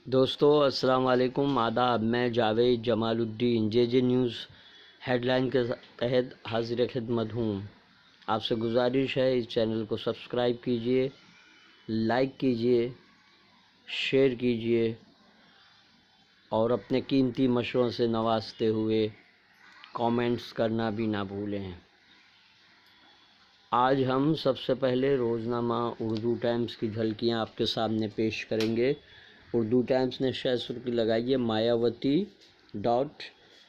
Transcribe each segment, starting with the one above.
دوستو السلام علیکم، آداب۔ میں جاوید جمال الدین جے نیوز ہیڈ لائن کے تحت حاضر خدمت ہوں۔ آپ سے گزارش ہے اس چینل کو سبسکرائب کیجئے، لائک کیجئے، شیئر کیجئے اور اپنے قیمتی مشوروں سے نوازتے ہوئے کامنٹس کرنا بھی نہ بھولیں۔ آج ہم سب سے پہلے روزنامہ اردو ٹائمز کی جھلکیاں آپ کے سامنے پیش کریں گے۔ اردو ٹائمز نے شہ سرخی لگائی ہے، مایاوتی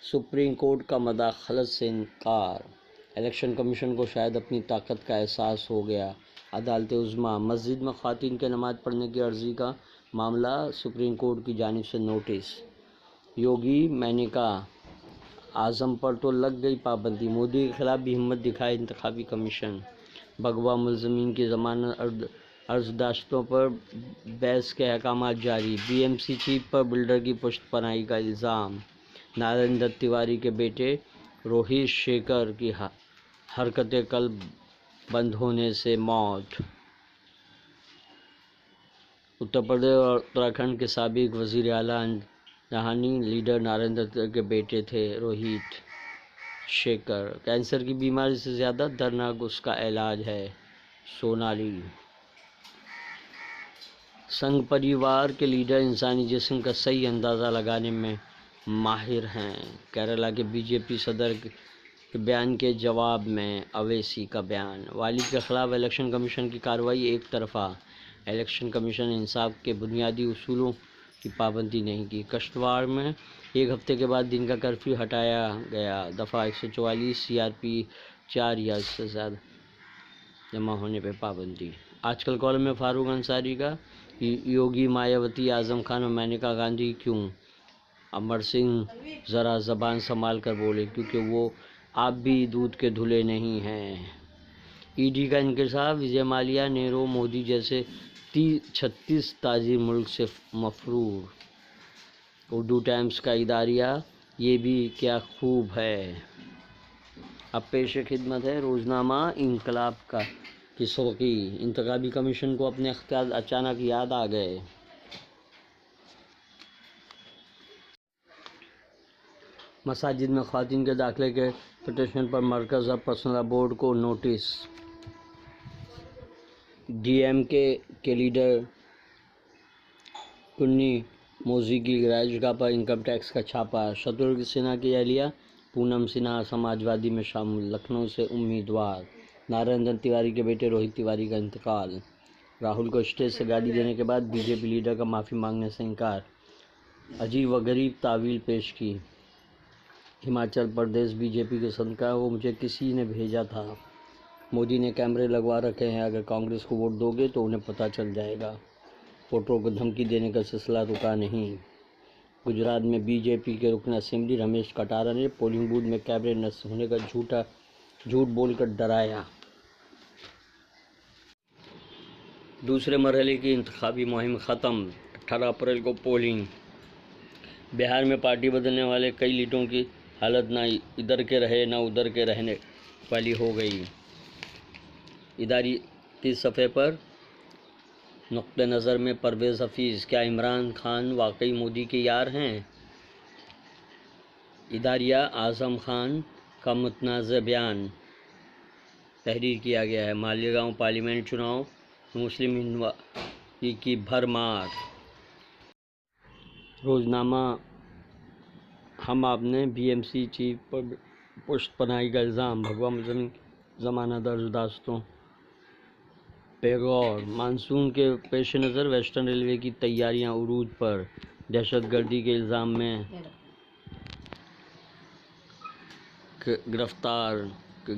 سپریم کورٹ کا مداخلت سے انکار، الیکشن کمیشن کو شاید اپنی طاقت کا احساس ہو گیا۔ عدالت عظمیٰ، مسجد میں خواتین کے نماز پڑھنے کی عرضی کا معاملہ، سپریم کورٹ کی جانب سے نوٹس۔ یوگی میں نے کہا اعظم پر تو لگ گئی پابندی، مودی کے خلاف بھی ہمت دکھائے انتخابی کمیشن۔ بھگوا ملزمین کی ضمانت عرضداشتوں پر بحث کے احکامات جاری، بی ایم سی چیف پر بلڈر کی پشت پناہی کا الزام۔ نریندر تیواری کے بیٹے روہت شیکھر کی حرکت قلب بند ہونے سے موت۔ اتر پردیش اور اتراکھنڈ کے سابق وزیر اعلیٰ جہانی لیڈر نریندر تیواری کے بیٹے تھے روہت شیکھر۔ کینسر کی بیماری سے زیادہ دردناک اس کا علاج ہے، سونالی۔ سنگھ پریوار کے لیڈر انسانی جسم کا صحیح اندازہ لگانے میں ماہر ہیں۔ کیرالہ کے بی جے پی صدر کے بیان کے جواب میں اویسی کا بیان۔ والد کے خلاف الیکشن کمیشن کی کارروائی ایک طرفہ، الیکشن کمیشن نے انصاف کے بنیادی اصولوں کی پابندی نہیں کی۔ کشتواڑ میں ایک ہفتے کے بعد دن کا کرفیو ہٹایا گیا، دفعہ 144 سی آر پی 4 یا اس سے زیادہ جمع ہونے پہ پابندی۔ آج کل کالم میں فاروق انصاری کا یوگی مایاوتی اعظم خان اور میں نے کہا گاندھی کیوں؟ امر سنگھ ذرا زبان سنبھال کر بولے، کیونکہ وہ آپ بھی دودھ کے دھلے نہیں ہیں۔ ای ڈی کا انکشاف، وجے مالیا، نیرو مودی جیسے 36 تاجر ملک سے مفرور۔ اردو ٹائمز کا اداریہ، یہ بھی کیا خوب ہے۔ اب پیش خدمت ہے روزنامہ انقلاب کی سرخی۔ انتخابی کمیشن کو اپنے اختیارات اچانک یاد آ گئے۔ مساجد میں خواتین کے داخلے کے پٹیشن پر مرکز اور پرسنل بورڈ کو نوٹس۔ ڈی ایم کے لیڈر کنی موزی کی رہائش گاہ پر انکم ٹیکس کا چھاپہ۔ شتروگھن سنہا کی اہلیہ پونم سنہا سماجوادی میں شامل، لکھنؤ سے امیدوار۔ نریندر تیواری کے بیٹے روہت تیواری کا انتقال۔ راہل کو اسٹیج سے گالی دینے کے بعد بی جے پی لیڈر کا معافی مانگنے سے انکار، عجیب و غریب تاویل پیش کی۔ ہماچل پردیش بی جے پی کے صدر کا وہ مجھے کسی نے بھیجا تھا، مودی نے کیمرے لگوا رکھے ہیں، اگر کانگریس کو ووٹ دو گے تو انہیں پتہ چل جائے گا۔ ووٹروں کو دھمکی دینے کا سلسلہ رکا نہیں۔ گجرات میں بی جے پی کے رکن اسمبلی رمیش کٹارا نے پولنگ بوتھ میں کیمرے نصب ہونے کا جھوٹ بول کر ڈرایا۔ دوسرے مرحلے کی انتخابی مہم ختم، 18 اپریل کو پولنگ۔ بہار میں پارٹی بدلنے والے کئی لیڈروں کی حالت نہ ادھر کے رہے نہ ادھر کے رہنے والی ہو گئی۔ اداریاتی صفحے پر نقطہ نظر میں پرویز حفیظ، کیا عمران خان واقعی مودی کے یار ہیں؟ اداریہ اعظم خان کا متنازع بیان تحریر کیا گیا ہے۔ مالیگاؤں پارلیمنٹ چناؤ میں مسلم ہندوتوی کی بھرمار۔ روزنامہ ہم آپ نے بی ایم سی چیف پر پشت پناہی کا الزام، بھگوا ملزمین کی ضمانت عرضداشتوں پہ غور۔ مانسون کے پیش نظر ویسٹرن ریلوے کی تیاریاں عروج پر، دہشت گردی کے الزام میں گرفتار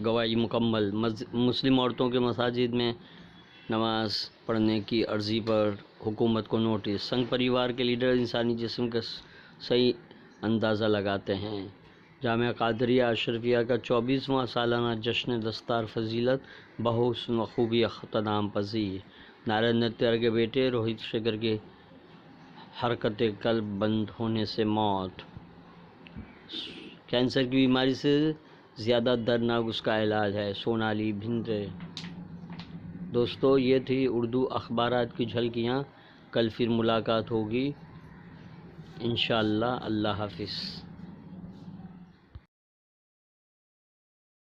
گواہی مکمل۔ مسلم عورتوں کے مساجد میں نماز پڑھنے کی عرضی پر حکومت کو نوٹس۔ سنگھ پریوار کے لیڈر انسانی جسم کا صحیح اندازہ لگاتے ہیں۔ جامعہ قادریہ اشرفیہ کا 24واں سالانہ جشن دستار فضیلت بحسن و خوبی اختتام پذیر۔ نریندر تیواری کے بیٹے روہت شیکھر کی حرکت قلب بند ہونے سے موت۔ کینسر کی بیماری سے زیادہ دردناک اس کا علاج ہے، سونالی بھندرے۔ دوستو یہ تھی اردو اخبارات کی جھلکیاں، کل پھر ملاقات ہوگی۔ انشاءاللہ۔ اللہ حافظ۔